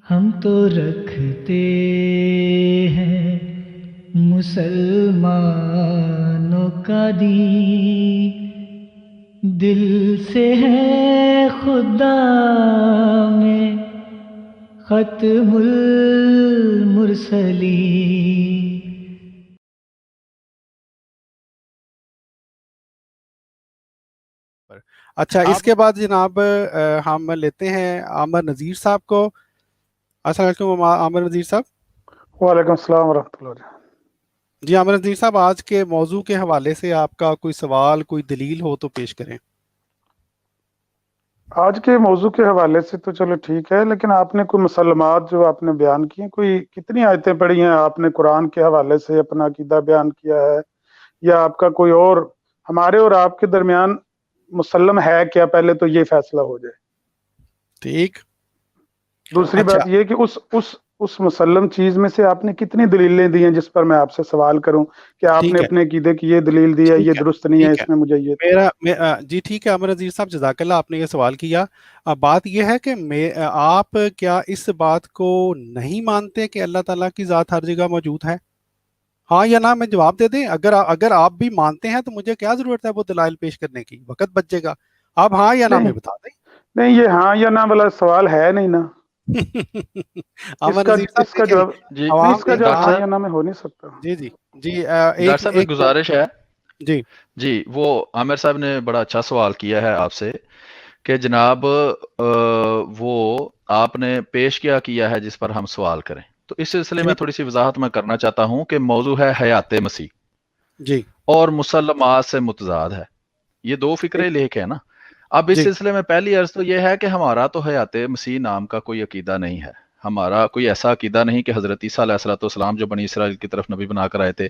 ہم تو رکھتے ہیں مسلمانوں کا دین، دل سے ہے خدا میں ختم المرسلین۔ اچھا، اس کے بعد جناب ہم لیتے ہیں عامر نذیر صاحب کو۔ السلام علیکم عامر نذیر صاحب۔ وعلیکم السلام ورحمۃ اللہ۔ جی عامر نذیر صاحب، آج کے موضوع کے حوالے سے آپ کا کوئی سوال، کوئی دلیل ہو تو پیش کریں۔ آج کے موضوع کے حوالے سے تو چلو ٹھیک ہے، لیکن آپ نے کوئی مسلمات جو آپ نے بیان کی ہیں، کوئی کتنی آیتیں پڑھی ہیں آپ نے قرآن کے حوالے سے اپنا عقیدہ بیان کیا ہے، یا آپ کا کوئی اور ہمارے اور آپ کے درمیان مسلم ہے کیا؟ پہلے تو یہ فیصلہ ہو جائے۔ ٹھیک۔ دوسری اچھا بات یہ کہ اس مسلم چیز میں سے آپ نے کتنی دلیلیں دی ہیں جس پر میں آپ سے سوال کروں کہ آپ ٹھیک نے ہے، اپنے عقیدے کی یہ دلیل دی ہے، ٹھیک یہ ہے، درست نہیں ہے، ٹھیک ہے۔ اس میں مجھے یہ جی ٹھیک ہے عامر نذیر صاحب، جزاک اللہ، آپ نے یہ سوال کیا۔ بات یہ ہے کہ آپ کیا اس بات کو نہیں مانتے کہ اللہ تعالیٰ کی ذات ہر جگہ موجود ہے؟ ہاں یا نہ میں جواب دے دیں؟ اگر آپ بھی مانتے ہیں تو مجھے کیا ضرورت ہے وہ دلائل پیش کرنے کی، وقت بچ جائے گا۔ آپ ہاں یا نہ نہیں میں بتا دیں۔ نہیں، یہ ہاں یا نہ والا سوال ہے نہیں نا۔ عامر نذیر صاحب اس کا دیکھیں، جواب جی نہیں، عوام اس کا نے جواب ڈاکٹر ہاں صاحب، یا نہ میں ہو نہیں سکتا۔ جی جی جی ڈاکٹر صاحب ایک گزارش ہے۔ جی جی وہ عامر صاحب نے بڑا اچھا سوال کیا ہے آپ سے کہ جناب وہ آپ نے پیش کیا ہے جس پر ہم سوال کریں، تو اس سلسلے جی میں تھوڑی سی وضاحت میں کرنا چاہتا ہوں کہ موضوع ہے حیات مسیح جی اور مسلمات سے متضاد ہے۔ یہ دو فکرے لے کے ہے نا۔ اب اس جی سلسلے میں پہلی عرض تو یہ ہے کہ ہمارا تو حیات مسیح نام کا کوئی عقیدہ نہیں ہے، ہمارا کوئی ایسا عقیدہ نہیں کہ حضرت عیسیٰ علیہ السلام جو بنی اسرائیل کی طرف نبی بنا کر آئے تھے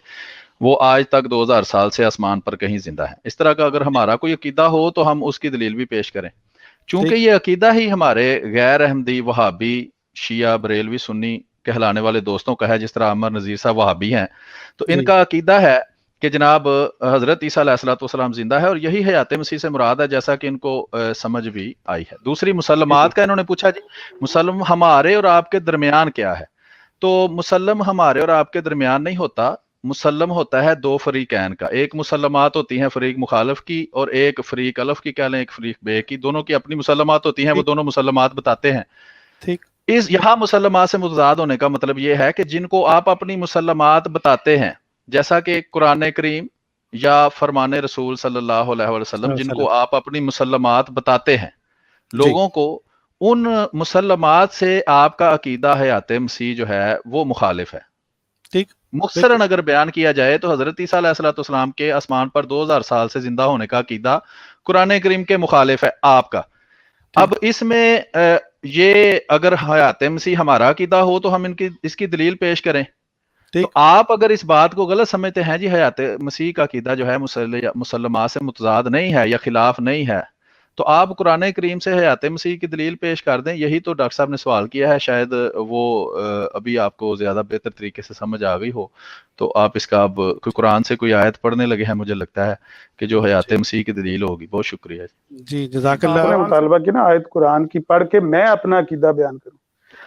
وہ آج تک 2000 سال سے آسمان پر کہیں زندہ ہے۔ اس طرح کا اگر ہمارا کوئی عقیدہ ہو تو ہم اس کی دلیل بھی پیش کریں، چونکہ ٹھیک یہ عقیدہ ہی ہمارے غیر احمدی، وہابی، شیعہ، بریلوی، سنی کہلانے والے دوستوں کا ہے، جس طرح عامر نذیر صاحب وہابی ہیں تو ان جی کا عقیدہ ہے کہ جناب حضرت عیسیٰ علیہ السلام زندہ ہے، اور یہی حیات مسیح سے مراد ہے، جیسا کہ ان کو سمجھ بھی آئی ہے۔ دوسری مسلمات کا انہوں نے پوچھا، جی مسلم ہمارے اور آپ کے درمیان کیا ہے؟ تو مسلم ہمارے اور آپ کے درمیان نہیں ہوتا، مسلم ہوتا ہے دو فریقین کا، ایک مسلمات ہوتی ہیں فریق مخالف کی، اور ایک فریق الف کی کہہ لیں، ایک فریق بے کی، دونوں کی اپنی مسلمات ہوتی ہیں، وہ ٹھیک دونوں مسلمات بتاتے ہیں۔ ٹھیک یہاں مسلمات سے متضاد ہونے کا مطلب یہ ہے کہ جن کو آپ اپنی مسلمات بتاتے ہیں، جیسا کہ قرآن کریم یا فرمان رسول صلی اللہ علیہ وسلم، جن کو آپ اپنی مسلمات بتاتے ہیں جی لوگوں کو، ان مسلمات سے آپ کا عقیدہ حیات مسیح جو ہے وہ مخالف ہے۔ ٹھیک مختصراً اگر بیان کیا جائے تو حضرت عیسیٰ علیہ السلام کے آسمان پر 2000 سال سے زندہ ہونے کا عقیدہ قرآن کریم کے مخالف ہے آپ کا۔ اب اس میں یہ اگر حیات مسیح ہمارا عقیدہ ہو تو ہم اس کی دلیل پیش کریں۔ تو آپ اگر اس بات کو غلط سمجھتے ہیں، جی حیات مسیح کا عقیدہ جو ہے مسلمات سے متضاد نہیں ہے یا خلاف نہیں ہے، تو آپ قرآن کریم سے حیات مسیح کی دلیل پیش کر دیں۔ یہی تو ڈاکٹر صاحب نے سوال کیا ہے، شاید وہ ابھی آپ کو زیادہ بہتر طریقے سے سمجھ آ گئی ہو، تو آپ اس کا اب کوئی قرآن سے کوئی آیت پڑھنے لگے ہیں، مجھے لگتا ہے کہ جو حیات مسیح کی دلیل ہوگی۔ بہت شکریہ جی جزاک آپ اللہ۔ نے مطالبہ کی نا آیت قرآن کی پڑھ کے میں اپنا عقیدہ بیان کروں۔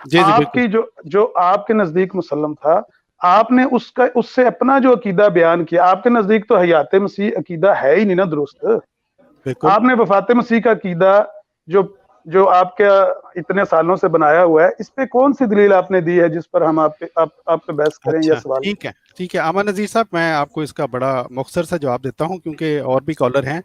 جی جی آپ بالکل کی جو آپ کے نزدیک مسلم تھا، آپ نے اس سے اپنا جو عقیدہ بیان کیا۔ آپ کے نزدیک تو حیات مسیح عقیدہ ہے ہی نہیں نا درست۔ بالکل آپ نے وفات مسیح کا عقیدہ جو آپ کے اتنے سالوں سے بنایا ہوا ہے، اس پہ کون سی دلیل آپ نے دی ہے جس پر ہم آپ پہ بحث کریں یا اچھا سوال ٹھیک ہے ٹھیک ہے عامر نذیر صاحب، میں آپ کو اس کا بڑا مختصر سا جواب دیتا ہوں کیونکہ اور بھی کالر ہیں۔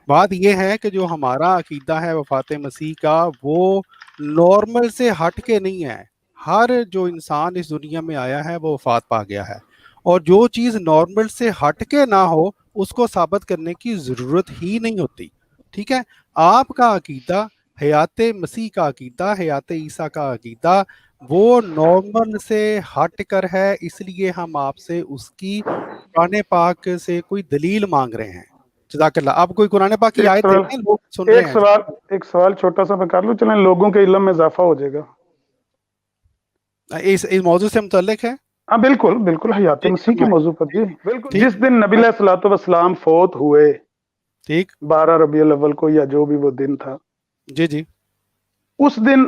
بات یہ ہے کہ جو ہمارا عقیدہ ہے وفات مسیح کا، وہ نارمل سے ہٹ کے نہیں ہے۔ ہر جو انسان اس دنیا میں آیا ہے وہ وفات پا گیا ہے، اور جو چیز نارمل سے ہٹ کے نہ ہو اس کو ثابت کرنے کی ضرورت ہی نہیں ہوتی۔ ٹھیک ہے، آپ کا عقیدہ، حیات مسیح کا عقیدہ، حیات عیسیٰ کا عقیدہ، وہ نارمل سے ہٹ کر ہے، اس لیے ہم آپ سے اس کی قرآن پاک سے کوئی دلیل مانگ رہے ہیں۔ جزاک اللہ۔ آپ کوئی قرآن پاک کی آیت دیتے ہیں، لوگ سن رہے ہیں۔ ایک سوال چھوٹا سا میں کر لوں، چلیں لوگوں کے علم میں اضافہ ہو جائے گا۔ اس موضوع سے متعلق ہے؟ ہاں بالکل بالکل، حیات جی مسیح کے فرمائیں۔ موضوع پر جی۔ ٹھیک جس دن نبی علیہ الصلوۃ والسلام فوت ہوئے، ٹھیک 12 ربیع الاول کو یا جو بھی وہ دن تھا، جی جی اس دن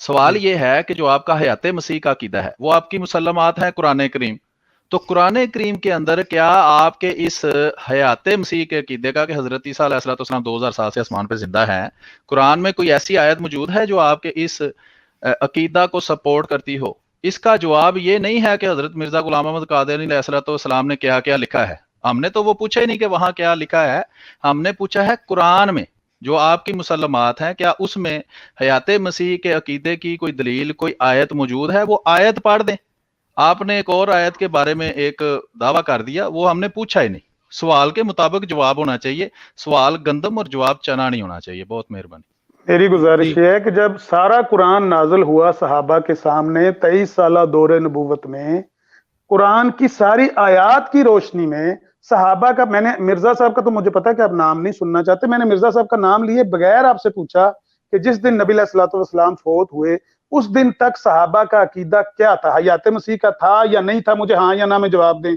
سوال یہ ہے کہ جو آپ کا حیات مسیح کا عقیدہ ہے وہ آپ کی مسلمات ہیں قرآن کریم، تو قرآن کریم کے اندر کیا آپ کے اس حیات مسیح کے عقیدے کا کہ حضرت عیسیٰ علیہ السلام 2000 سال سے آسمان پہ زندہ ہیں، قرآن میں کوئی ایسی آیت موجود ہے جو آپ کے اس عقیدہ کو سپورٹ کرتی ہو؟ اس کا جواب یہ نہیں ہے کہ حضرت مرزا غلام احمد قادری علیہ السلام نے کیا کیا لکھا ہے، ہم نے تو وہ پوچھا ہی نہیں کہ وہاں کیا لکھا ہے، ہم نے پوچھا ہے قرآن میں جو آپ کی مسلمات ہیں کیا اس میں حیات مسیح کے عقیدے کی کوئی دلیل، کوئی آیت موجود ہے؟ وہ آیت پڑھ دیں۔ آپ نے ایک اور آیت کے بارے میں ایک دعویٰ کر دیا، وہ ہم نے پوچھا ہی نہیں۔ سوال کے مطابق جواب ہونا چاہیے، سوال گندم اور جواب چنا نہیں ہونا چاہیے۔ بہت مہربانی۔ میری گزارش یہ ہے کہ جب سارا قرآن نازل ہوا صحابہ کے سامنے 23 سالہ دور نبوت میں، قرآن کی ساری آیات کی روشنی میں صحابہ کا، میں نے مرزا صاحب کا تو مجھے پتا کہ آپ نام نہیں سننا چاہتے، میں نے مرزا صاحب کا نام لیے بغیر آپ سے پوچھا کہ جس دن نبی علیہ الصلوۃ والسلام فوت ہوئے اس دن تک صحابہ کا عقیدہ کیا تھا، حیات مسیح کا تھا یا نہیں تھا؟ مجھے ہاں یا نہ میں جواب دیں۔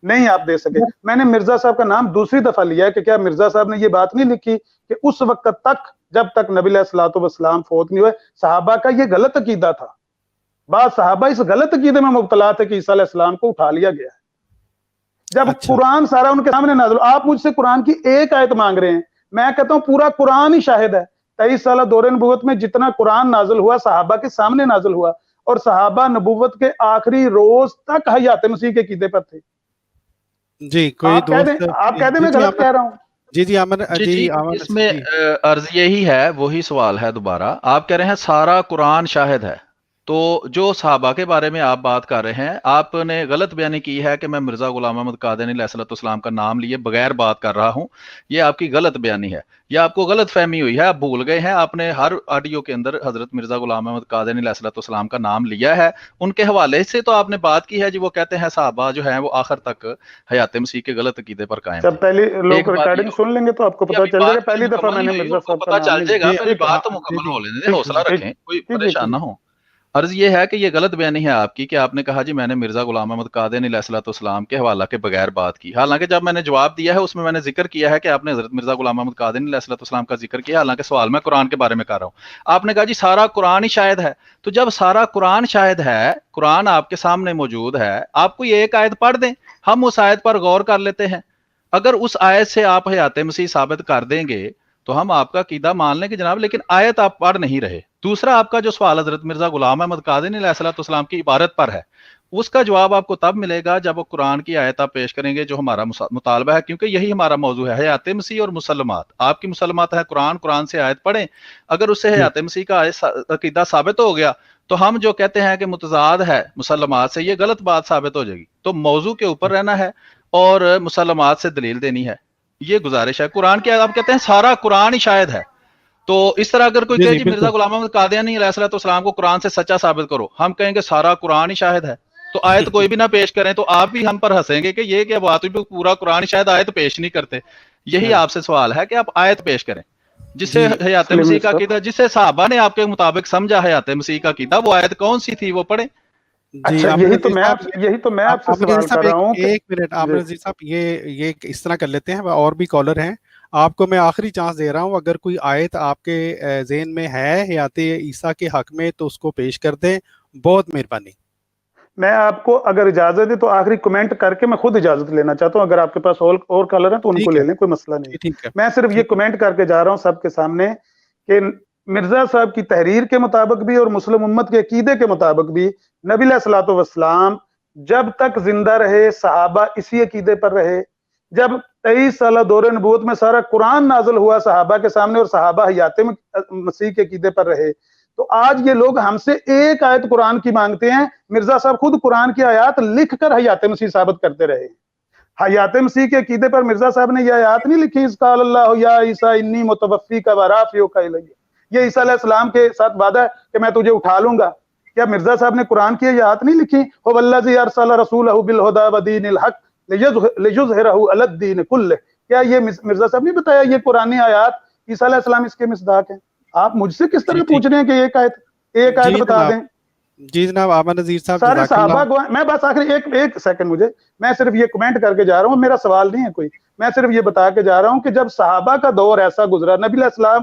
نہیں آپ دے سکے۔ میں نے مرزا صاحب کا نام دوسری دفعہ لیا ہے کہ کیا مرزا صاحب نے یہ بات نہیں لکھی کہ اس وقت تک جب تک نبی علیہ الصلوۃ والسلام فوت نہیں ہوئے صحابہ کا یہ غلط عقیدہ تھا؟ بعض صحابہ اس غلط عقیدے میں مبتلا تھے کہ عیسیٰ علیہ السلام کو اٹھا لیا گیا ہے۔ جب قرآن سارا ان کے سامنے نازل، آپ مجھ سے قرآن کی ایک آیت مانگ رہے ہیں، میں کہتا ہوں پورا قرآن ہی شاہد ہے۔ 23 سالہ دور نبوت میں جتنا قرآن نازل ہوا صحابہ کے سامنے نازل ہوا، اور صحابہ نبوت کے آخری روز تک حیات مسیح کے عقیدے پر تھے۔ جی کوئی آپ کہہ دیں میں غلط کہہ رہا ہوں؟ جی آمن جی اس میں عرض یہی ہے، وہی سوال ہے دوبارہ، آپ کہہ رہے ہیں سارا قرآن شاہد ہے، تو جو صحابہ کے بارے میں آپ بات کر رہے ہیں، آپ نے غلط بیانی کی ہے کہ میں مرزا غلام احمد قادری علیہ السلام کا نام لیے بغیر بات کر رہا ہوں، یہ آپ کی غلط بیانی ہے، یہ آپ کو غلط فہمی ہوئی ہے، آپ بھول گئے ہیں، آپ نے ہر آڈیو کے اندر حضرت مرزا غلام احمد قادری علیہ السلام کا نام لیا ہے، ان کے حوالے سے تو آپ نے بات کی ہے جی، وہ کہتے ہیں صحابہ جو ہیں وہ آخر تک حیات مسیح کے غلط عقیدے پر قائم جب پہلی لوگ ریکارڈنگ سن لیں گے تو آپ کو پتہ چل جائے گا، پہلی دفعہ میں نے مرزا صاحب کا نام چل جائے گا، پہلی بات تو مکمل ہو لینے دیں، حوصلہ رکھیں، کوئی پریشان نہ ہو۔ عرض یہ ہے کہ یہ غلط بیانی ہے آپ کی کہ آپ نے کہا جی میں نے مرزا غلام احمد قادری علیہ السلام کے حوالہ کے بغیر بات کی، حالانکہ جب میں نے جواب دیا ہے اس میں نے ذکر کیا ہے کہ آپ نے حضرت مرزا غلام احمد قادری علیہ السلام کا ذکر کیا، حالانکہ سوال میں قرآن کے بارے میں کر رہا ہوں۔ آپ نے کہا جی سارا قرآن ہی شاہد ہے، تو جب سارا قرآن شاہد ہے، قرآن آپ کے سامنے موجود ہے، آپ کو یہ ایک آیت پڑھ دیں، ہم اس آیت پر غور کر لیتے ہیں، اگر اس آیت سے آپ حیات مسیح ثابت کر دیں گے تو ہم آپ کا عقیدہ مان لیں کہ جناب، لیکن آیت آپ پڑھ نہیں رہے۔ دوسرا آپ کا جو سوال حضرت مرزا غلام احمد قادری علیہ السلام کی عبارت پر ہے، اس کا جواب آپ کو تب ملے گا جب وہ قرآن کی آیت آپ پیش کریں گے جو ہمارا مطالبہ ہے، کیونکہ یہی ہمارا موضوع ہے، حیات مسیح اور مسلمات۔ آپ کی مسلمات ہے قرآن سے آیت پڑھیں، اگر اس سے حیات مسیح کا عقیدہ ثابت ہو گیا تو ہم جو کہتے ہیں کہ متضاد ہے مسلمات سے، یہ غلط بات ثابت ہو جائے گی، تو موضوع کے اوپر رہنا ہے اور مسلمات سے دلیل دینی ہے، یہ گزارش ہے۔ قرآن کی آپ کہتے ہیں سارا قرآن ہی شاہد ہے، تو اس طرح اگر کوئی کہے جی مرزا غلام احمد قادیانی علیہ السلام کو قرآن سے سچا ثابت کرو، ہم کہیں گے سارا قرآن ہی شاہد ہے، تو آیت کوئی بھی نہ پیش کریں تو آپ بھی ہم پر ہنسیں گے کہ یہ کیا بات ہوئی، پورا قرآن شاید آیت پیش نہیں کرتے۔ یہی آپ سے سوال ہے کہ آپ آیت پیش کریں جس سے حیات مسیح کا عقیدہ، جس سے صحابہ نے آپ کے مطابق سمجھا حیات مسیح کا عقیدہ، وہ آیت کون سی تھی وہ پڑھیں۔ اچھا یہی تو میں آپ سے سوال کر رہا ہوں۔ ایک منٹ عامر نذیر صاحب، یہ اس طرح کر لیتے ہیں، اور بھی کالر ہیں، آپ کو میں آخری چانس دے رہا ہوں، اگر کوئی آیت آپ کے ذہن میں ہے حیات عیسیٰ کے حق میں تو اس کو پیش کر دیں، بہت مہربانی۔ میں آپ کو اگر اجازت دے تو آخری کمنٹ کر کے میں خود اجازت لینا چاہتا ہوں، اگر آپ کے پاس اور کالر ہیں تو ان کو لے لیں، کوئی مسئلہ نہیں۔ میں صرف یہ کمنٹ کر کے جا رہا ہوں سب کے سامنے کہ مرزا صاحب کی تحریر کے مطابق بھی اور مسلم امت کے عقیدے کے مطابق بھی نبی علیہ الصلوۃ والسلام جب تک زندہ رہے صحابہ اسی عقیدے پر رہے، جب 23 سالہ دور نبوت میں سارا قرآن نازل ہوا صحابہ کے سامنے اور صحابہ حیات مسیح کے عقیدے پر رہے، تو آج یہ لوگ ہم سے ایک آیت قرآن کی مانگتے ہیں، مرزا صاحب خود قرآن کی آیات لکھ کر حیات مسیح ثابت کرتے رہے۔ حیات مسیح کے عقیدے پر مرزا صاحب نے یہ آیات نہیں لکھی، اذ قال اللہ یا عیسیٰ انی متوفیک ورافعک الی، یہ عیسیٰ علیہ السلام کے ساتھ وعدہ ہے کہ میں تجھے اٹھا لوں گا۔ کیا مرزا صاحب نے قرآن کی یہ آیات نہیں لکھی، هو الذی ارسل رسولہ بالہدی ودین الحق لیظہرہ علی الدین کلہ؟ کیا یہ مرزا صاحب نے بتایا یہ قرآنی آیات عیسیٰ علیہ السلام اس کے مصداق ہیں؟ آپ مجھ سے کس طرح پوچھ رہے ہیں کہ ایک آیت بتا دیں؟ جی جناب عامر نذیر صاحب، سارے صحابہ کو میں بس آخری ایک سیکنڈ، میں صرف یہ کمنٹ کر کے جا رہا ہوں، میرا سوال نہیں ہے کوئی، میں صرف یہ بتا کے جا رہا ہوں کہ جب صحابہ کا دور ایسا گزرا، نبی علیہ السلام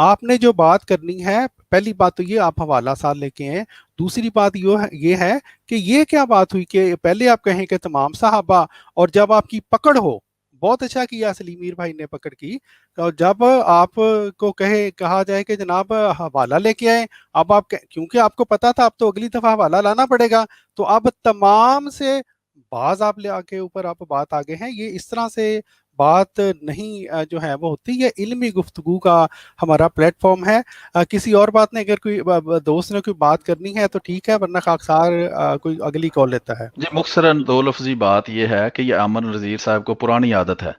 آپ نے جو بات کرنی ہے، پہلی بات تو یہ آپ حوالہ ساتھ لے کے آئیں. دوسری بات یہ ہے کہ یہ کیا بات ہوئی کہ پہلے آپ کہیں کہ تمام صحابہ، اور جب آپ کی پکڑ ہو، بہت اچھا کیا سلیم میر بھائی نے پکڑ کی، اور جب آپ کو کہا جائے کہ جناب حوالہ لے کے آئیں، اب آپ کیونکہ آپ کو پتا تھا اب تو اگلی دفعہ حوالہ لانا پڑے گا، تو اب تمام سے بعض آپ لے آ کے اوپر آپ بات آگے ہیں. یہ اس طرح سے بات نہیں جو ہے وہ ہوتی. یہ علمی گفتگو کا ہمارا پلیٹ فارم ہے. کسی اور بات نے اگر کوئی دوست نے کوئی بات کرنی ہے تو ٹھیک ہے، ورنہ خاکسار کوئی اگلی کال لیتا ہے. جی مختصراً دو لفظی بات یہ ہے کہ یہ عامر نذیر صاحب کو پرانی عادت ہے.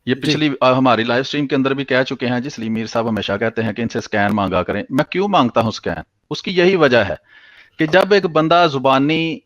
یہ جی پچھلی ہماری لائیو سٹریم کے اندر بھی کہہ چکے ہیں جی، سلیم میر صاحب ہمیشہ کہتے ہیں کہ ان سے سکین مانگا کریں. میں کیوں مانگتا ہوں سکین؟ اس کی یہی وجہ ہے کہ جب ایک بندہ زبانی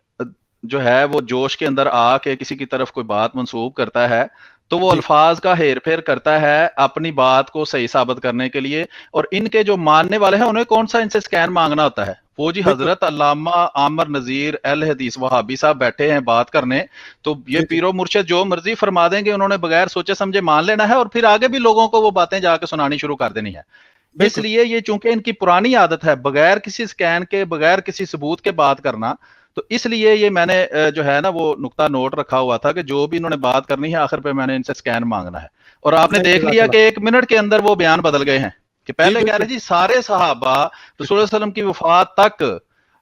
جو ہے وہ جوش کے اندر آ کے کسی کی طرف کوئی بات منسوب کرتا ہے تو وہ جی الفاظ کا ہیر پھیر کرتا ہے اپنی بات کو صحیح ثابت کرنے کے لیے. اور ان کے جو ماننے والے ہیں انہیں کون سا ان سے سکین مانگنا ہوتا ہے؟ وہ جی بالکل. حضرت علامہ عامر نذیر اہل حدیث وہابی صاحب بیٹھے ہیں بات کرنے، تو یہ جی جی پیرو مرشد جو مرضی فرما دیں گے، انہوں نے بغیر سوچے سمجھے مان لینا ہے اور پھر آگے بھی لوگوں کو وہ باتیں جا کے سنانی شروع کر دینی ہے. اس بالکل. لیے یہ چونکہ ان کی پرانی عادت ہے بغیر کسی سکین کے، بغیر کسی ثبوت کے بات کرنا، تو اس لیے یہ میں نے جو ہے نا وہ نقطہ نوٹ رکھا ہوا تھا کہ جو بھی انہوں نے بات کرنی ہے آخر پہ میں نے ان سے سکین مانگنا ہے. اور آپ نے نہیں، دیکھ جزاک لیا اللہ. کہ 1 منٹ کے اندر وہ بیان بدل گئے ہیں کہ جی پہلے کہہ بالکل. رہے جی سارے صحابہ رسول اللہ علیہ وسلم کی وفات تک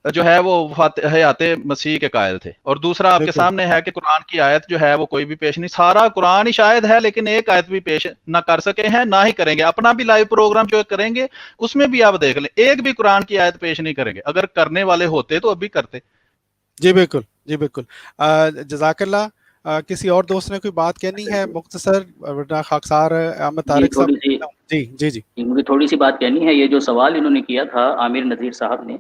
جو ہے وہ حیات مسیح کے قائل تھے. اور دوسرا آپ کے بالکل. سامنے ہے کہ قرآن کی آیت جو ہے وہ کوئی بھی پیش نہیں، سارا قرآن ہی شاید ہے لیکن ایک آیت بھی پیش نہ کر سکے ہیں، نہ ہی کریں گے. اپنا بھی لائیو پروگرام جو کریں گے اس میں بھی آپ دیکھ لیں ایک بھی قرآن کی آیت پیش نہیں کریں گے. اگر کرنے والے ہوتے تو ابھی کرتے. جی بالکل. جی بالکل. جزاک اللہ. کسی اور دوست نے کوئی بات کہنی ہے مختصر، ورنہ خاکسار احمد جی طارق تھوڑی صاحب. سی جی جی جی مجھے تھوڑی سی بات کہنی ہے. یہ جو سوال انہوں نے کیا تھا عامر نذیر صاحب نے،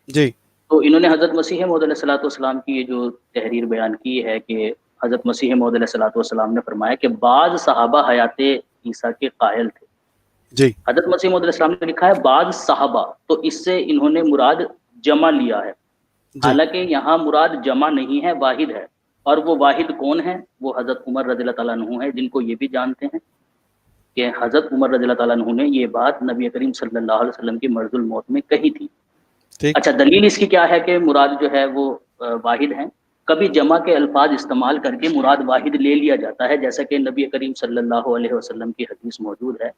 جی تو انہوں نے حضرت مسیح موعود علیہ الصلوۃ والسلام کی یہ جو تحریر بیان کی ہے کہ حضرت مسیح موعود علیہ الصلوۃ والسلام نے فرمایا کہ بعض صحابہ حیات عیسیٰ کے قائل تھے. جی حضرت مسیح موعود علیہ السلام نے لکھا ہے بعض صحابہ، تو اس سے انہوں نے مراد جمع لیا ہے. جی حالانکہ یہاں مراد جمع نہیں ہے، واحد ہے. اور وہ واحد کون ہے؟ وہ حضرت عمر رضی اللہ تعالیٰ عنہ ہے، جن کو یہ بھی جانتے ہیں کہ حضرت عمر رضی اللہ تعالیٰ عنہ نے یہ بات نبی کریم صلی اللہ علیہ وسلم کی مرض الموت میں کہی تھی. ٹھیک. اچھا، دلیل اس کی کیا ہے کہ مراد جو ہے وہ واحد ہیں؟ کبھی جمع کے الفاظ استعمال کر کے مراد واحد لے لیا جاتا ہے، جیسا کہ نبی کریم صلی اللہ علیہ وسلم کی حدیث موجود ہے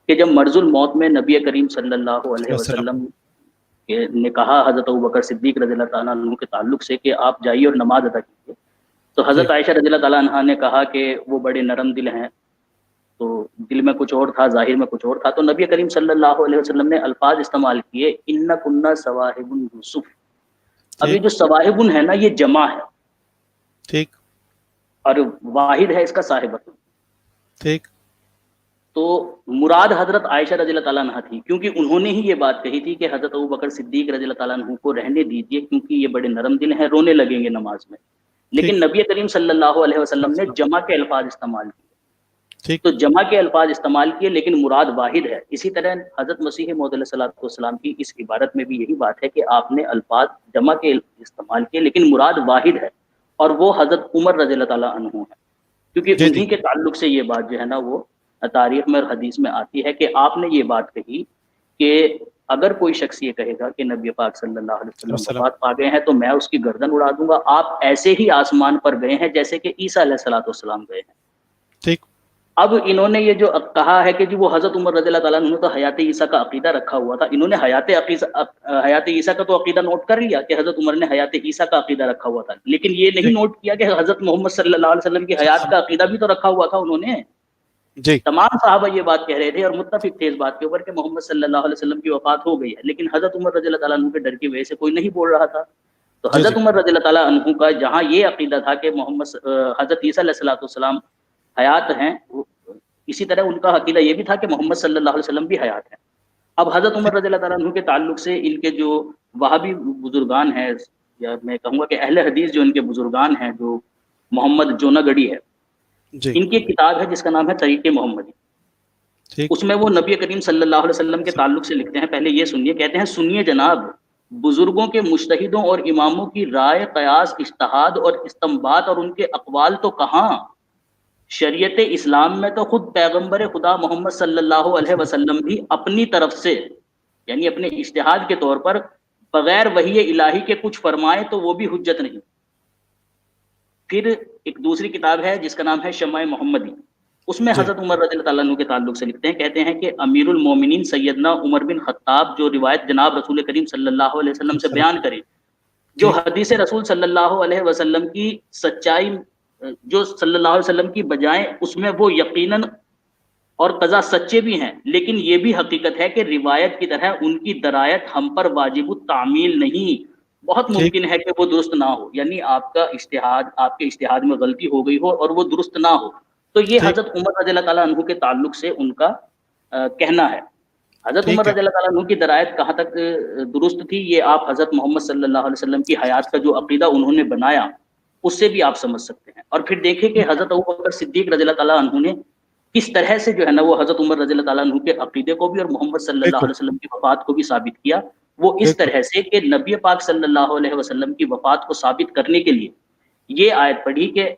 کہ جب مرض الموت میں نبی کریم صلی اللہ علیہ وسلم نے کہا حضرت ابوبکر صدیق رضی اللہ تعالیٰ عنہ کے تعلق سے کہ آپ جائیے اور نماز ادا کیجیے، تو حضرت عائشہ رضی اللہ تعالیٰ عنہ نے کہا کہ وہ بڑے نرم دل ہیں، تو دل میں کچھ اور تھا، ظاہر میں کچھ اور تھا. تو نبی کریم صلی اللہ علیہ وسلم نے الفاظ استعمال کیے ان کنہ صواحب یوسف. اب یہ جو صواحب ہے نا یہ جمع ہے، ٹھیک اور واحد ہے اس کا صاحبہ. ٹھیک. تو مراد حضرت عائشہ رضی اللہ تعالیٰ عنہ تھی، کیونکہ انہوں نے ہی یہ بات کہی تھی کہ حضرت ابوبکر صدیق رضی اللہ تعالیٰ عنہ کو رہنے دیجیے کیونکہ یہ بڑے نرم دل ہیں، رونے لگیں گے نماز میں. لیکن نبی کریم صلی اللہ علیہ وسلم نے جمع کے الفاظ استعمال کیے. تو جمع کے الفاظ استعمال کیے لیکن مراد واحد ہے. اسی طرح حضرت مسیح موعود علیہ الصلوۃ والسلام کی اس عبارت میں بھی یہی بات ہے کہ آپ نے الفاظ جمع کے استعمال کیے لیکن مراد واحد ہے، اور وہ حضرت عمر رضی اللہ تعالیٰ عنہ ہے، کیونکہ انہی کے تعلق سے یہ بات جو ہے نا وہ تاریخ میں اور حدیث میں آتی ہے کہ آپ نے یہ بات کہی کہ اگر کوئی شخص یہ کہے گا کہ نبی پاک صلی اللہ علیہ وسلم وفات پا گئے ہیں تو میں اس کی گردن اڑا دوں گا. آپ ایسے ہی آسمان پر گئے ہیں جیسے کہ عیسیٰ علیہ الصلوۃ والسلام گئے ہیں. ٹھیک. اب انہوں نے یہ جو کہا ہے کہ جی وہ حضرت عمر رضی اللہ تعالیٰ عنہ تو حیات عیسیٰ کا عقیدہ رکھا ہوا تھا، انہوں نے حیات عیسیٰ کا تو عقیدہ نوٹ کر لیا کہ حضرت عمر نے حیات عیسیٰ کا عقیدہ رکھا ہوا تھا، لیکن یہ نہیں نوٹ کیا کہ حضرت محمد صلی اللہ علیہ وسلم کی حیات کا عقیدہ بھی تو رکھا ہوا تھا انہوں نے. جی تمام صحابہ یہ بات کہہ رہے تھے اور متفق تھے اس بات کے اوپر کہ محمد صلی اللہ علیہ وسلم کی وفات ہو گئی ہے، لیکن حضرت عمر رضی اللہ تعالیٰ عنہ کے ڈر کی وجہ سے کوئی نہیں بول رہا تھا. تو حضرت عمر رضی اللہ تعالیٰ عنہ کا جہاں یہ عقیدہ تھا کہ حضرت عیسیٰ علیہ السلام حیات ہیں، اسی طرح ان کا عقیدہ یہ بھی تھا کہ محمد صلی اللہ علیہ وسلم بھی حیات ہیں. اب حضرت عمر رضی اللہ تعالیٰ عنہ کے تعلق سے ان کے جو وہابی بزرگان ہیں، یا میں کہوں گا کہ اہل حدیث جو ان کے بزرگان ہیں، جو محمد جوناگڑی ہے، ان کی کتاب ہے جس کا نام ہے طریق محمدی. اس میں وہ نبی کریم صلی اللہ علیہ وسلم کے تعلق سے لکھتے ہیں. پہلے یہ سنیے، کہتے ہیں سنیے جناب، بزرگوں کے مجتہدوں اور اماموں کی رائے، قیاس، اجتہاد اور استنباط اور ان کے اقوال تو کہاں، شریعت اسلام میں تو خود پیغمبر خدا محمد صلی اللہ علیہ وسلم بھی اپنی طرف سے یعنی اپنے اجتہاد کے طور پر بغیر وحی الہی کے کچھ فرمائے تو وہ بھی حجت نہیں. پھر ایک دوسری کتاب ہے جس کا نام ہے شمع محمدی، اس میں حضرت عمر رضی اللہ تعالیٰ عنہ کے تعلق سے لکھتے ہیں، کہتے ہیں کہ امیر المومنین سیدنا عمر بن خطاب جو روایت جناب رسول کریم صلی اللہ علیہ وسلم سے بیان کریں، جو حدیث رسول صلی اللہ علیہ وسلم کی سچائی جو صلی اللہ علیہ وسلم کی بجائے اس میں وہ یقیناً اور قضا سچے بھی ہیں، لیکن یہ بھی حقیقت ہے کہ روایت کی طرح ان کی درایت ہم پر واجب التعمیل نہیں، بہت ممکن ہے کہ وہ درست نہ ہو، یعنی آپ کا اجتہاد، آپ کے اجتہاد میں غلطی ہو گئی ہو اور وہ درست نہ ہو. تو یہ حضرت عمر رضی اللہ تعالیٰ عنہ کے تعلق سے ان کا کہنا ہے. حضرت عمر رضی اللہ تعالیٰ عنہ کی درایت کہاں تک درست تھی یہ آپ حضرت محمد صلی اللہ علیہ وسلم کی حیات کا جو عقیدہ انہوں نے بنایا اس سے بھی آپ سمجھ سکتے ہیں. اور پھر دیکھیں کہ حضرت ابوبکر صدیق رضی اللہ تعالیٰ عنہ نے کس طرح سے جو ہے نا وہ حضرت عمر رضی اللہ تعالیٰ عنہ کے عقیدے کو بھی اور محمد صلی اللہ علیہ وسلم کی وفات کو بھی ثابت کیا. وہ اس طرح سے کہ نبی پاک صلی اللہ علیہ وسلم کی وفات کو ثابت کرنے کے لیے یہ آیت پڑھی کہ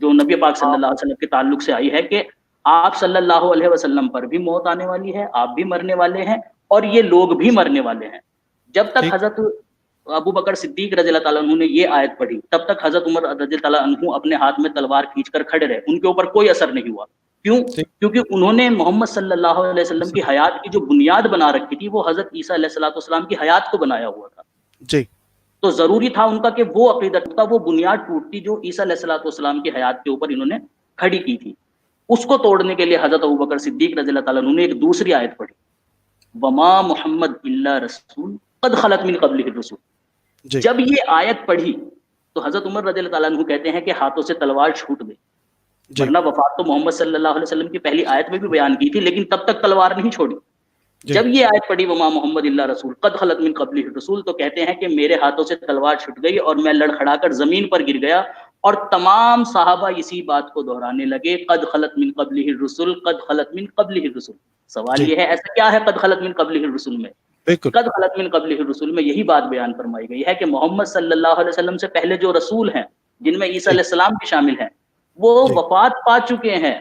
جو نبی پاک صلی اللہ علیہ وسلم کے تعلق سے آئی ہے کہ آپ صلی اللہ علیہ وسلم پر بھی موت آنے والی ہے، آپ بھی مرنے والے ہیں اور یہ لوگ بھی مرنے والے ہیں. جب تک حضرت ابو بکر صدیق رضی اللہ تعالیٰ عنہ نے یہ آیت پڑھی تب تک حضرت عمر رضی اللہ تعالیٰ عنہ اپنے ہاتھ میں تلوار کھینچ کر کھڑے رہے، ان کے اوپر کوئی اثر نہیں ہوا. کیوں؟ کیونکہ انہوں نے محمد صلی اللہ علیہ وسلم کی حیات کی جو بنیاد بنا رکھی تھی وہ حضرت عیسیٰ علیہ الصلوۃ والسلام کی حیات کو بنایا ہوا تھا. جی تو ضروری تھا ان کا کہ وہ عقیدہ ٹوٹتا، وہ بنیاد ٹوٹتی جو عیسیٰ علیہ الصلوۃ والسلام کی حیات کے اوپر انہوں نے کھڑی کی تھی. اس کو توڑنے کے لیے حضرت ابوبکر صدیق رضی اللہ تعالیٰ عنہ نے ایک دوسری آیت پڑھی، وما محمد الا رسول قد خلت من قبلہ الرسل. جب یہ آیت پڑھی تو حضرت عمر رضی اللہ تعالیٰ عنہ کہتے ہیں کہ ہاتھوں سے تلوار چھوٹ گئی، ورنہ وفات تو محمد صلی اللہ علیہ وسلم کی پہلی آیت میں بھی بیان کی تھی لیکن تب تک تلوار نہیں چھوڑی. جب یہ آیت پڑھی وما محمد الا رسول قد خلت من قبلہ الرسل تو کہتے ہیں کہ میرے ہاتھوں سے تلوار چھٹ گئی اور میں لڑکھڑا کر زمین پر گر گیا اور تمام صحابہ اسی بات کو دہرانے لگے قد خلت من قبلہ الرسل قد خلت من قبلہ الرسل. سوال یہ ہے ایسا کیا ہے قد خلت من قبلہ الرسل میں؟ قد خلت من قبلہ الرسل میں یہی بات بیان فرمائی گئی ہے کہ محمد صلی اللہ علیہ وسلم سے پہلے جو رسول ہیں جن میں عیسیٰ علیہ السلام بھی شامل ہیں وہ وفات پا چکے ہیں.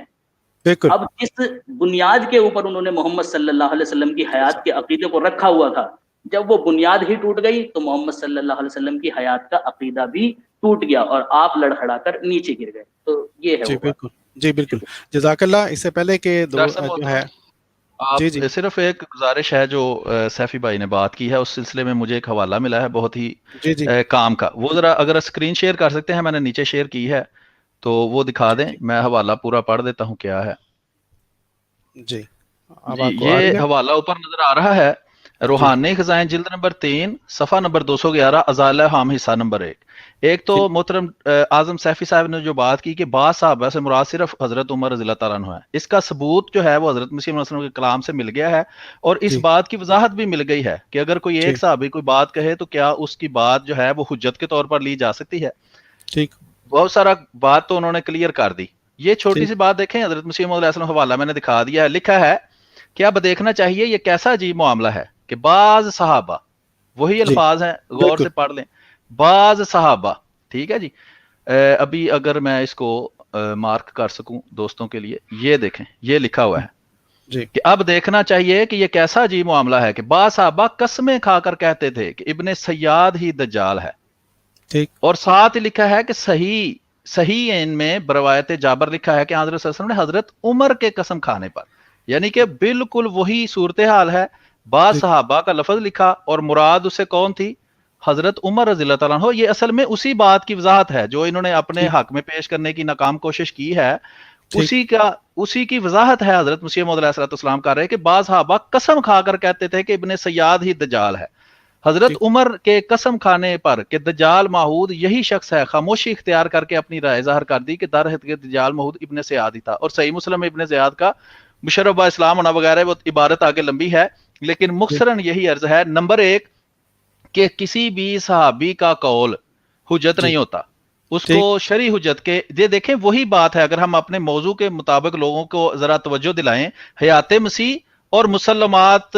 اب جس بنیاد کے اوپر انہوں نے محمد صلی اللہ علیہ وسلم کی حیات کے عقیدے کو رکھا ہوا تھا، جب وہ بنیاد ہی ٹوٹ گئی تو محمد صلی اللہ علیہ وسلم کی حیات کا عقیدہ بھی ٹوٹ گیا اور آپ لڑکھڑا کر نیچے گر گئے. تو یہ ہے. جی بالکل، جی بالکل، جزاک اللہ. اس سے پہلے کہ جو ہے صرف ایک گزارش ہے جو سیفی بھائی نے بات کی ہے اس سلسلے میں مجھے ایک حوالہ ملا ہے بہت ہی کام کا، وہ ذرا اگر اسکرین شیئر کر سکتے ہیں، میں نے نیچے شیئر کی ہے تو وہ دکھا دیں، میں حوالہ پورا پڑھ دیتا ہوں کیا ہے. جی یہ حوالہ اوپر نظر آ رہا ہے، روحانی خزائن جلد نمبر 3 صفحہ نمبر 211 ازالہ حام حصہ نمبر 1. ایک تو محترم اعظم سیفی صاحب نے جو بات کی کہ بعض صحابہ سے مراد صرف حضرت عمر رضی اللہ تعالیٰ عنہ ہے، اس کا ثبوت جو ہے وہ حضرت مسیح علیہ السلام کے کلام سے مل گیا ہے اور اس بات کی وضاحت بھی مل گئی ہے کہ اگر کوئی ایک صحابی کوئی بات کہے تو کیا اس کی بات جو ہے وہ حجت کے طور پر لی جا سکتی ہے. ٹھیک، بہت سارا بات تو انہوں نے کلیئر کر دی. یہ چھوٹی سی بات دیکھیں، حضرت مسیح علیہ السلام حوالہ میں نے دکھا دیا ہے، لکھا ہے کہ اب دیکھنا چاہیے یہ کیسا عجیب معاملہ ہے کہ بعض صحابہ، وہی الفاظ ہیں غور سے پڑھ لیں، بعض صحابہ، ٹھیک ہے جی. ابھی اگر میں اس کو مارک کر سکوں دوستوں کے لیے، یہ دیکھیں یہ لکھا ہوا ہے کہ اب دیکھنا چاہیے کہ یہ کیسا عجیب معاملہ ہے کہ بعض صحابہ قسمیں کھا کر کہتے تھے کہ ابن سیاد ہی دجال ہے. اور ساتھ ہی لکھا ہے کہ صحیح ان میں بروایت جابر لکھا ہے کہ حضرت صلی اللہ علیہ وسلم نے حضرت عمر کے قسم کھانے پر، یعنی کہ بالکل وہی صورتحال ہے. بعض صحابہ کا لفظ لکھا اور مراد اسے کون تھی؟ حضرت عمر رضی اللہ تعالیٰ عنہ. یہ اصل میں اسی بات کی وضاحت ہے جو انہوں نے اپنے حق میں پیش کرنے کی ناکام کوشش کی ہے، اسی کی وضاحت ہے حضرت مسیح موعود علیہ السلام کر رہے کہ بعض صحابہ قسم کھا کر کہتے تھے کہ ابن سیاد ہی دجال ہے. حضرت عمر کے قسم کھانے پر کہ دجال ماحود یہی شخص ہے، خاموشی اختیار کر کے اپنی رائے ظاہر کر دی کہ در حقیقت دجال ماحود ابن سیاد ہی تھا. اور صحیح مسلم ابن زیاد کا مشرف با اسلام ہونا وغیرہ وہ عبارت آگے لمبی ہے لیکن مختصراً یہی عرض ہے. نمبر 1 کہ کسی بھی صحابی کا قول حجت نہیں ہوتا، اس کو شرعی حجت کے یہ دیکھیں وہی بات ہے. اگر ہم اپنے موضوع کے مطابق لوگوں کو ذرا توجہ دلائیں، حیات مسیح اور مسلمات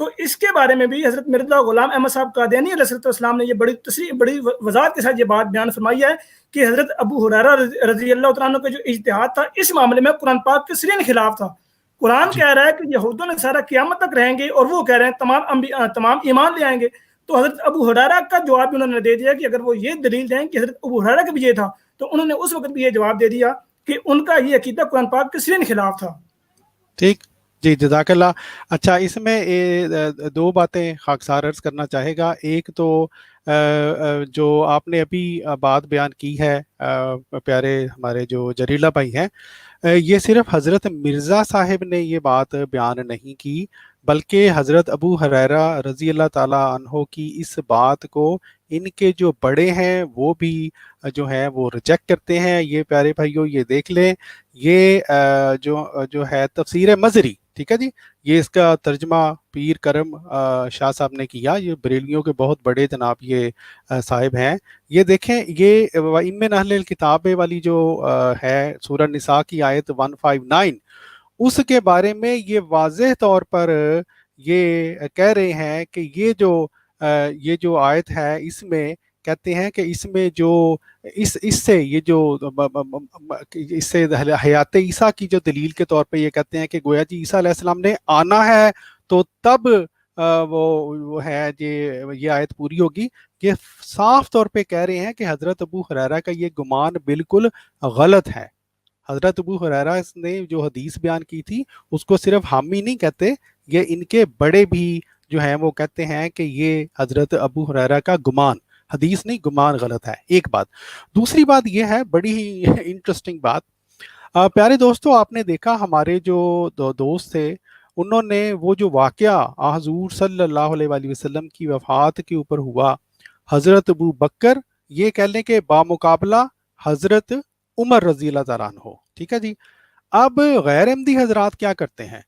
تو اس کے بارے میں بھی حضرت مرزا غلام احمد صاحب قادیانی علیہ السلام نے یہ بڑی وضاحت کے ساتھ یہ بات بیان فرمائی ہے کہ حضرت ابو ہریرہ رضی اللہ تعالیٰ عنہ کا جو اجتہاد تھا اس معاملے میں قرآن پاک کے سرین خلاف تھا. قرآن کہہ رہا ہے کہ یہود و نصارہ قیامت تک رہیں گے اور وہ کہہ رہے ہیں تمام ایمان لے آئیں گے. تو حضرت ابو ہریرہ کا جواب بھی انہوں نے دے دیا کہ اگر وہ یہ دلیل دیں کہ حضرت ابو ہریرہ کا بھی یہ تھا, تو انہوں نے اس وقت بھی یہ جواب دے دیا کہ ان کا یہ عقیدہ قرآن پاک کے سرین خلاف تھا. ٹھیک جی, جزاک اللہ. اچھا, اس میں دو باتیں خاکسار عرض کرنا چاہے گا. ایک تو جو آپ نے ابھی بات بیان کی ہے پیارے ہمارے جو جریلہ بھائی ہیں, یہ صرف حضرت مرزا صاحب نے یہ بات بیان نہیں کی, بلکہ حضرت ابو ہریرہ رضی اللہ تعالیٰ عنہ کی اس بات کو ان کے جو بڑے ہیں وہ بھی جو ہیں وہ ریجیکٹ کرتے ہیں. یہ پیارے بھائیوں یہ دیکھ لیں, یہ جو ہے تفسیر مظہری, ٹھیک ہے جی, یہ اس کا ترجمہ پیر کرم شاہ صاحب نے کیا. یہ بریلویوں کے بہت بڑے جناب یہ صاحب ہیں. یہ دیکھیں, یہ وَإِمِّنْ أَهْلِ الْكِتَابِ والی جو ہے سورہ نساء کی آیت 159, اس کے بارے میں یہ واضح طور پر یہ کہہ رہے ہیں کہ یہ جو آیت ہے اس میں کہتے ہیں کہ اس میں جو اس سے حیات عیسیٰ کی جو دلیل کے طور پہ یہ کہتے ہیں کہ گویا جی عیسیٰ علیہ السلام نے آنا ہے تو تب وہ ہے یہ آیت پوری ہوگی. یہ صاف طور پہ کہہ رہے ہیں کہ حضرت ابو ہریرہ کا یہ گمان بالکل غلط ہے. حضرت ابو ہریرہ نے جو حدیث بیان کی تھی اس کو صرف ہم ہی نہیں کہتے, یہ ان کے بڑے بھی جو ہیں وہ کہتے ہیں کہ یہ حضرت ابو ہریرہ کا گمان, حدیث نہیں گمان غلط ہے. ایک بات. دوسری بات یہ ہے بڑی ہی انٹرسٹنگ بات, پیارے دوستو, آپ نے دیکھا ہمارے جو دوست تھے انہوں نے وہ جو واقعہ حضور صلی اللہ علیہ وآلہ وسلم کی وفات کے اوپر ہوا, حضرت ابو بکر یہ کہہ لیں کہ بامقابلہ حضرت عمر رضی اللہ تعالیٰ عنہ, ٹھیک ہے جی. اب غیر احمدی حضرات کیا کرتے ہیں,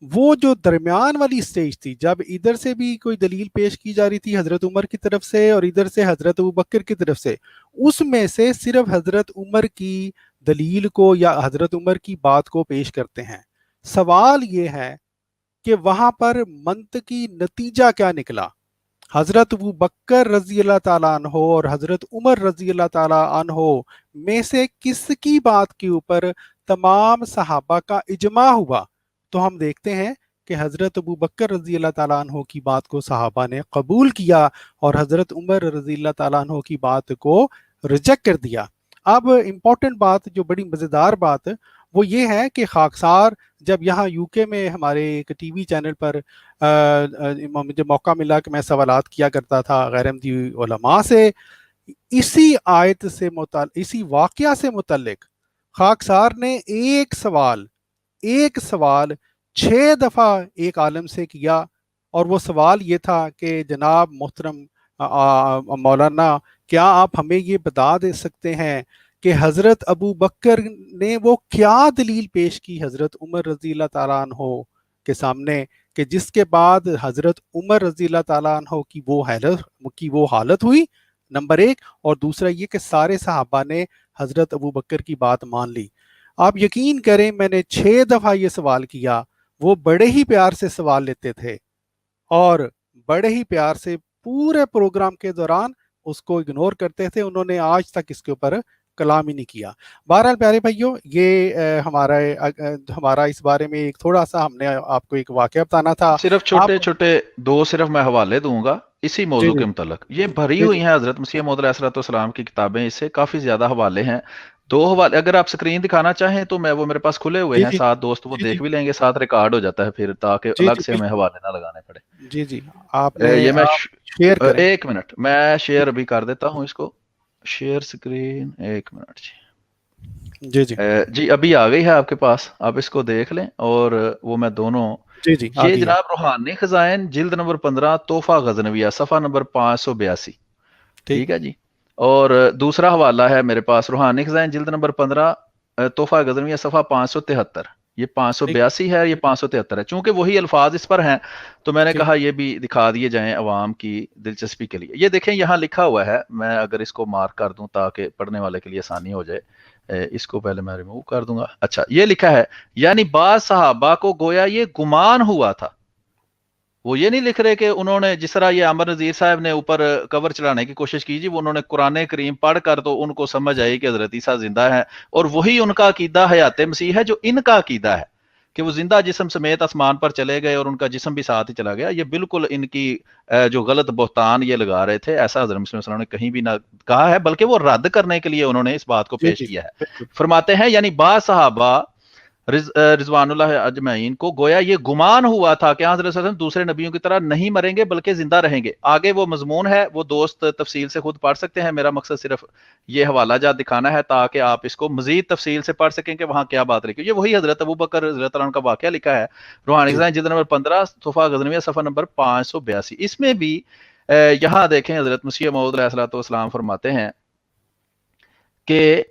وہ جو درمیان والی سٹیج تھی جب ادھر سے بھی کوئی دلیل پیش کی جا رہی تھی حضرت عمر کی طرف سے اور ادھر سے حضرت ابو بکر کی طرف سے, اس میں سے صرف حضرت عمر کی دلیل کو یا حضرت عمر کی بات کو پیش کرتے ہیں. سوال یہ ہے کہ وہاں پر منطقی نتیجہ کیا نکلا؟ حضرت ابو بکر رضی اللہ تعالیٰ عنہ اور حضرت عمر رضی اللہ تعالیٰ عنہ میں سے کس کی بات کے اوپر تمام صحابہ کا اجماع ہوا؟ تو ہم دیکھتے ہیں کہ حضرت ابو بکر رضی اللہ تعالیٰ عنہ کی بات کو صحابہ نے قبول کیا اور حضرت عمر رضی اللہ تعالیٰ عنہ کی بات کو ریجیکٹ کر دیا. اب امپورٹنٹ بات, جو بڑی مزیدار بات, وہ یہ ہے کہ خاکسار جب یہاں یو کے میں ہمارے ایک ٹی وی چینل پر مجھے موقع ملا کہ میں سوالات کیا کرتا تھا غیر احمدی علماء سے, اسی آیت سے اسی واقعہ سے متعلق خاکسار نے ایک سوال 6 دفعہ ایک عالم سے کیا, اور وہ سوال یہ تھا کہ جناب محترم مولانا, کیا آپ ہمیں یہ بتا دے سکتے ہیں کہ حضرت ابو بکر نے وہ کیا دلیل پیش کی حضرت عمر رضی اللہ تعالیٰ عنہ کے سامنے کہ جس کے بعد حضرت عمر رضی اللہ تعالیٰ عنہ کی وہ حالت ہوئی, نمبر 1, اور دوسرا یہ کہ سارے صحابہ نے حضرت ابو بکر کی بات مان لی. آپ یقین کریں میں نے 6 دفعہ یہ سوال کیا, وہ بڑے ہی پیار سے سوال لیتے تھے اور بڑے ہی پیار سے پورے پروگرام کے دوران اس کو اگنور کرتے تھے. انہوں نے آج تک اس کے اوپر کلام ہی نہیں کیا. بہرحال پیارے بھائیوں, یہ ہمارا اس بارے میں ایک تھوڑا سا ہم نے آپ کو ایک واقعہ بتانا تھا. صرف چھوٹے دو صرف میں حوالے دوں گا اسی موضوع کے متعلق. یہ بھری ہوئی ہیں حضرت مسیح موعود علیہ السلام کی کتابیں, اس سے کافی زیادہ حوالے ہیں. 2 حوالے اگر آپ سکرین دکھانا چاہیں تو وہ میرے پاس کھلے ہوئے ہیں, ساتھ دوست وہ دیکھ بھی لیں گے, ساتھ ریکارڈ ہو جاتا ہے پھر تاکہ الگ سے ہمیں حوالے نہ لگانے پڑے. جی آپ یہ میں شیئر 1 منٹ میں شیئر ابھی کر دیتا ہوں اس کو, شیئر سکرین 1 منٹ. جی ابھی آ گئی ہے آپ کے پاس, آپ اس کو دیکھ لیں. اور وہ میں دونوں یہ جناب روحانی خزائن جلد نمبر 15 تحفہ غزنویہ صفحہ نمبر 582, ٹھیک ہے جی. اور دوسرا حوالہ ہے میرے پاس روحانی خزائن جلد نمبر 15 تحفہ غزنویہ صفحہ 573. یہ 582 ہے, یہ 573 ہے. چونکہ وہی الفاظ اس پر ہیں تو میں نے کہا یہ بھی دکھا دیے جائیں عوام کی دلچسپی کے لیے. یہ دیکھیں یہاں لکھا ہوا ہے, میں اگر اس کو مارک کر دوں تاکہ پڑھنے والے کے لیے آسانی ہو جائے, اس کو پہلے میں ریموو کر دوں گا. اچھا, یہ لکھا ہے یعنی بعض صحابہ کو گویا یہ گمان ہوا تھا, وہ یہ نہیں لکھ رہے کہ انہوں نے جس طرح یہ عامر نذیر صاحب نے اوپر کور چڑھانے کی کوشش کی جی، وہ انہوں نے قرآن کریم پڑھ کر تو ان کو سمجھ آئی کہ حضرت عیسیٰ زندہ ہے، اور وہی ان کا عقیدہ حیات مسیح ہے جو ان کا عقیدہ ہے کہ وہ زندہ جسم سمیت آسمان پر چلے گئے اور ان کا جسم بھی ساتھ ہی چلا گیا۔ یہ بالکل ان کی جو غلط بہتان یہ لگا رہے تھے، ایسا حضرت مسلم صلی اللہ علیہ وسلم نے کہیں بھی نہ کہا ہے، بلکہ وہ رد کرنے کے لیے انہوں نے اس بات کو پیش کیا ہے۔ فرماتے ہیں یعنی بعض صحابہ رضوان اللہ اجمعین کو گویا یہ گمان ہوا تھا کہ حضرت صلی اللہ علیہ وسلم دوسرے نبیوں کی طرح نہیں مریں گے بلکہ زندہ رہیں گے۔ آگے وہ مضمون ہے، وہ دوست تفصیل سے خود پڑھ سکتے ہیں، میرا مقصد صرف یہ حوالہ جات دکھانا ہے تاکہ آپ اس کو مزید تفصیل سے پڑھ سکیں کہ وہاں کیا بات لکھی۔ یہ وہی حضرت ابوبکر رضی اللہ عنہ کا واقعہ لکھا ہے، روحانی خزائن جلد نمبر 15 تحفہ غزنویہ صفحہ نمبر 582۔ اس میں بھی یہاں دیکھیں حضرت مسیح موعود علیہ الصلوۃ والسلام فرماتے ہیں کہ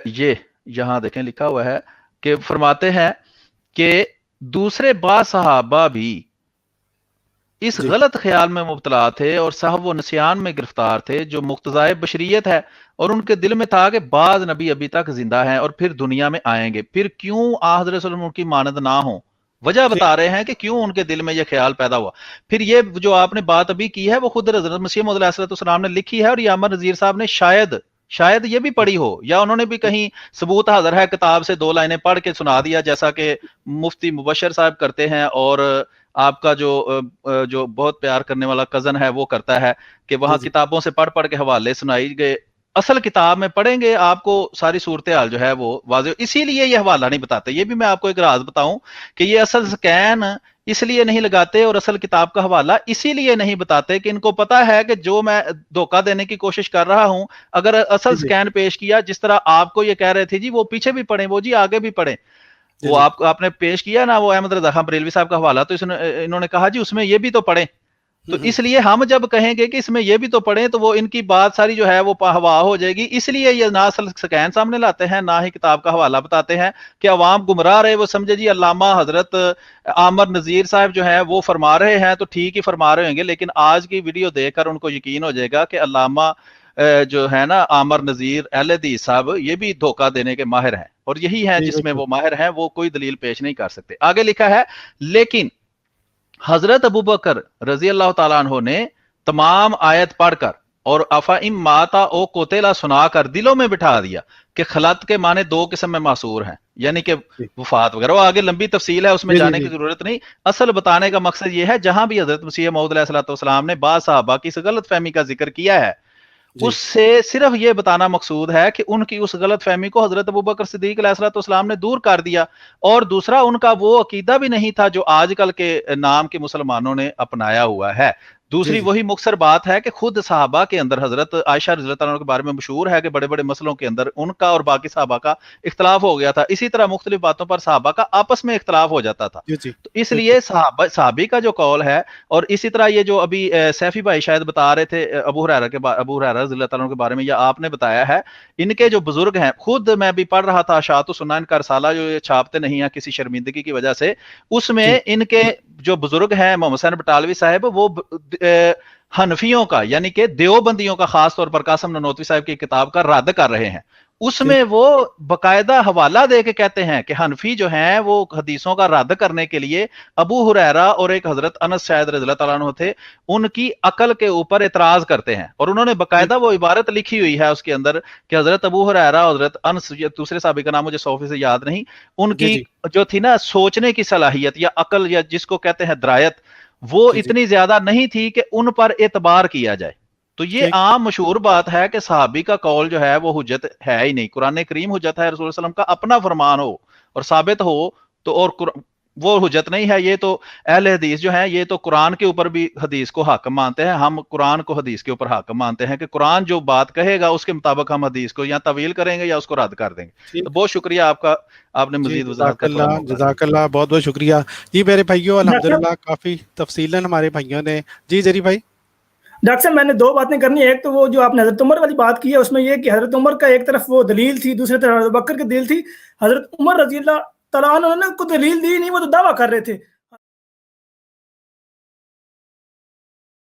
یہ یہاں دیکھیں لکھا ہوا ہے کہ فرماتے ہیں کہ دوسرے بعض صحابہ بھی اس غلط خیال میں مبتلا تھے اور صحو و نسیان میں گرفتار تھے جو مقتضائے بشریت ہے، اور ان کے دل میں تھا کہ بعض نبی ابھی تک زندہ ہیں اور پھر دنیا میں آئیں گے، پھر کیوں حضرت صلی اللہ علیہ وسلم ان کی مانند نہ ہوں۔ وجہ بتا رہے ہیں کہ کیوں ان کے دل میں یہ خیال پیدا ہوا۔ پھر یہ جو آپ نے بات ابھی کی ہے وہ خود حضرت مسیح موعود علیہ السلام نے لکھی ہے، اور یہ عامر نذیر صاحب نے شاید یہ بھی پڑھی ہو، یا انہوں نے بھی کہیں ثبوت حاضر ہے کتاب سے 2 لائنیں پڑھ کے سنا دیا، جیسا کہ مفتی مبشر صاحب کرتے ہیں اور آپ کا جو بہت پیار کرنے والا کزن ہے وہ کرتا ہے کہ وہاں کتابوں سے پڑھ کے حوالے سنائی گئے۔ اصل کتاب میں پڑھیں گے آپ کو ساری صورتحال جو ہے وہ واضح، اسی لیے یہ حوالہ نہیں بتاتے۔ یہ بھی میں آپ کو ایک راز بتاؤں کہ یہ اصل سکین اس لیے نہیں لگاتے اور اصل کتاب کا حوالہ اسی لیے نہیں بتاتے کہ ان کو پتا ہے کہ جو میں دھوکہ دینے کی کوشش کر رہا ہوں، اگر اصل سکین پیش کیا جس طرح آپ کو یہ کہہ رہے تھے جی وہ پیچھے بھی پڑھیں، وہ جی آگے بھی پڑھیں، وہ آپ نے پیش کیا نا وہ احمد رضا خان بریلوی صاحب کا حوالہ، تو انہوں نے کہا جی اس میں یہ بھی تو پڑھیں، تو اس لیے ہم جب کہیں گے کہ اس میں یہ بھی تو پڑھیں تو وہ ان کی بات ساری جو ہے وہ ہوا ہو جائے گی، اس لیے یہ نہ اصل سکین سامنے لاتے ہیں نہ ہی کتاب کا حوالہ بتاتے ہیں کہ عوام گمراہ رہے، وہ سمجھے جی علامہ حضرت عامر نذیر صاحب جو ہے وہ فرما رہے ہیں تو ٹھیک ہی فرما رہے ہوں گے، لیکن آج کی ویڈیو دیکھ کر ان کو یقین ہو جائے گا کہ علامہ جو ہے نا عامر نذیر اہل حدیث صاحب یہ بھی دھوکہ دینے کے ماہر ہیں، اور یہی ہے جس میں وہ ماہر ہیں، وہ کوئی دلیل پیش نہیں کر سکتے۔ آگے لکھا ہے لیکن حضرت ابوبکر رضی اللہ تعالیٰ عنہ نے تمام آیت پڑھ کر اور افائم ماتا او کوتیلا سنا کر دلوں میں بٹھا دیا کہ خلط کے معنی 2 قسم میں محصور ہیں، یعنی کہ وفات وغیرہ، وہ آگے لمبی تفصیل ہے اس میں جانے کی ضرورت نہیں، اصل بتانے کا مقصد یہ ہے جہاں بھی حضرت مسیح موعود علیہ السلام نے بعض صحابہ کی اس غلط فہمی کا ذکر کیا ہے اس سے صرف یہ بتانا مقصود ہے کہ ان کی اس غلط فہمی کو حضرت ابوبکر صدیق علیہ السلام نے دور کر دیا، اور دوسرا ان کا وہ عقیدہ بھی نہیں تھا جو آج کل کے نام کے مسلمانوں نے اپنایا ہوا ہے۔ دوسری وہی مختصر بات ہے کہ خود صحابہ کے اندر حضرت عائشہ رضی اللہ عنہ کے بارے میں مشہور ہے کہ بڑے بڑے مسئلوں کے اندر ان کا اور باقی صحابہ کا اختلاف ہو گیا تھا، اسی طرح مختلف باتوں پر صحابہ کا آپس میں اختلاف ہو جاتا تھا، تو اس لیے صحابی کا جو قول ہے، اور اسی طرح یہ جو ابھی سیفی بھائی شاید بتا رہے تھے ابو ہریرہ رضی اللہ عنہ کے بارے میں، یا آپ نے بتایا ہے، ان کے جو بزرگ ہیں، خود میں بھی پڑھ رہا تھا اشاعت السنہ ان کا رسالہ جو یہ چھاپتے نہیں ہیں کسی شرمندگی کی وجہ سے، اس میں ان کے جو بزرگ ہیں محمد حسین بٹالوی صاحب وہ حنفیوں کا یعنی کہ دیوبندیوں کا خاص طور پر قاسم نانوتوی صاحب کی کتاب کا رد کر رہے ہیں، اس میں وہ باقاعدہ حوالہ دے کے کہتے ہیں کہ حنفی جو ہیں وہ حدیثوں کا رد کرنے کے لیے ابو ہریرہ اور ایک حضرت انس شاید رضی اللہ تعالیٰ عنہ تھے ان کی عقل کے اوپر اعتراض کرتے ہیں، اور انہوں نے باقاعدہ وہ عبارت لکھی ہوئی ہے اس کے اندر کہ حضرت ابو ہریرہ حضرت انس، دوسرے صحابی کا نام مجھے 100% یاد نہیں، ان کی جو تھی نا سوچنے کی صلاحیت یا عقل یا جس کو کہتے ہیں درایت، وہ اتنی زیادہ نہیں تھی کہ ان پر اعتبار کیا جائے۔ تو یہ عام مشہور بات ہے کہ صحابی کا قول جو ہے وہ حجت ہے ہی نہیں، قرآن کریم حجت ہے، رسول اللہ علیہ وسلم کا اپنا فرمان ہو اور ثابت ہو تو اور وہ حجت نہیں ہے۔ یہ تو اہل حدیث جو ہیں یہ تو قرآن کے اوپر بھی حدیث کو حاکم مانتے ہیں، ہم قرآن کو حدیث کے اوپر حاکم مانتے ہیں کہ قرآن جو بات کہے گا اس کے مطابق ہم حدیث کو یا طویل کریں گے یا اس کو رد کر دیں گے۔ تو بہت شکریہ آپ کا، آپ نے مزید وضاحت کا جزاک اللہ، بہت بہت شکریہ جی میرے بھائیوں، الحمدللہ کافی تفصیلاً ہمارے بھائیوں نے جی جری بھائی۔ ڈاکٹر صاحب میں نے 2 باتیں کرنی ہے، ایک تو وہ جو آپ نے حضرت عمر والی بات کی ہے اس میں یہ کہ حضرت عمر کا ایک طرف وہ دلیل تھی، دوسری طرف حضرت بکر کی دلیل تھی، حضرت عمر رضی اللہ تعالیٰ عنہ نے کو دلیل دی نہیں، وہ تو دعویٰ کر رہے تھے،